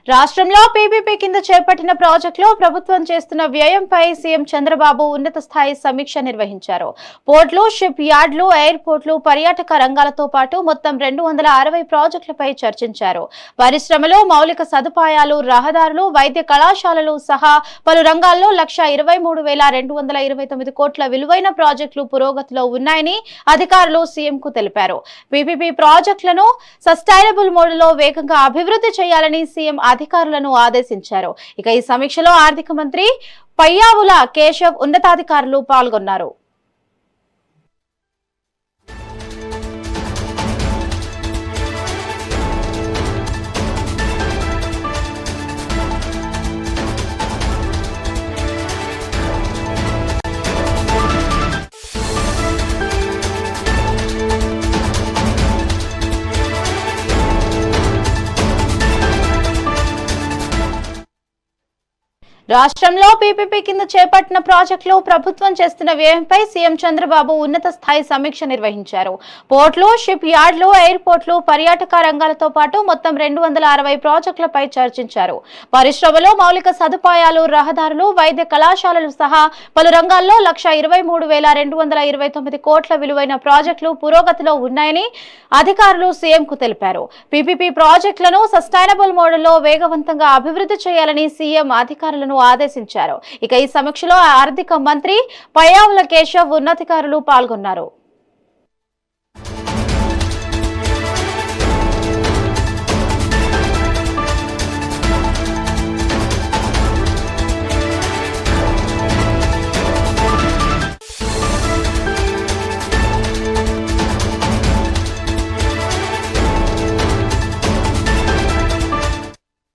రాష్ట్రంలో పీపీపీ కింద చేపట్టిన ప్రాజెక్టులో ప్రభుత్వం చేస్తున్న వ్యయంపై సీఎం చంద్రబాబు ఉన్నత స్థాయి సమీక్ష నిర్వహించారు. పోర్టులు, షిప్ యార్డులు, ఎయిర్పోర్టులు, పర్యాటక రంగాలతో పాటు మొత్తం 260 ప్రాజెక్టులపై చర్చించారు. పరిశ్రమలు, మౌలిక సదుపాయాలు, రహదారులు, వైద్య కళాశాలలు సహా పలు రంగాల్లో 1,23,229 కోట్ల విలువైన ప్రాజెక్టులు పురోగతిలో ఉన్నాయని అధికారులు సీఎంకు తెలిపారు. పీపీపీ ప్రాజెక్టులను సస్టైనబుల్ మోడ్లో వేగంగా అభివృద్ధి చేయాలని సీఎం అధికారులను ఆదేశించారు. ఇక ఈ సమీక్షలో ఆర్థిక మంత్రి పయ్యావుల కేశవ్, ఉన్నతాధికారులు పాల్గొన్నారు. రాష్ట్రంలో పీపీపీ కింద చేపట్టిన ప్రాజెక్టులో ప్రభుత్వం చేస్తున్న వ్యయంపై సీఎం చంద్రబాబు ఉన్నత స్థాయి సమీక్ష నిర్వహించారు. పోర్టులు, షిప్ యార్డులు, ఎయిర్పోర్టులు, పర్యాటక రంగాలతో పాటు మొత్తం 260 ప్రాజెక్టులపై చర్చించారు. పరిశ్రమలు, మౌలిక సదుపాయాలు, రహదారులు, వైద్య కళాశాలలు సహా పలు రంగాల్లో 1,23,229 కోట్ల విలువైన ప్రాజెక్టులు పురోగతిలో ఉన్నాయని అధికారులు సీఎంకు తెలిపారు. పీపీపీ ప్రాజెక్టులను సస్టైనబుల్ మోడల్లో వేగవంతంగా అభివృద్ధి చేయాలని సీఎం అధికారులను ఆదేశించారు. ఇక ఈ సమీక్షలో ఆర్థిక మంత్రి పయ్యావుల కేశవ్, ఉన్నతాధికారులు పాల్గొన్నారు.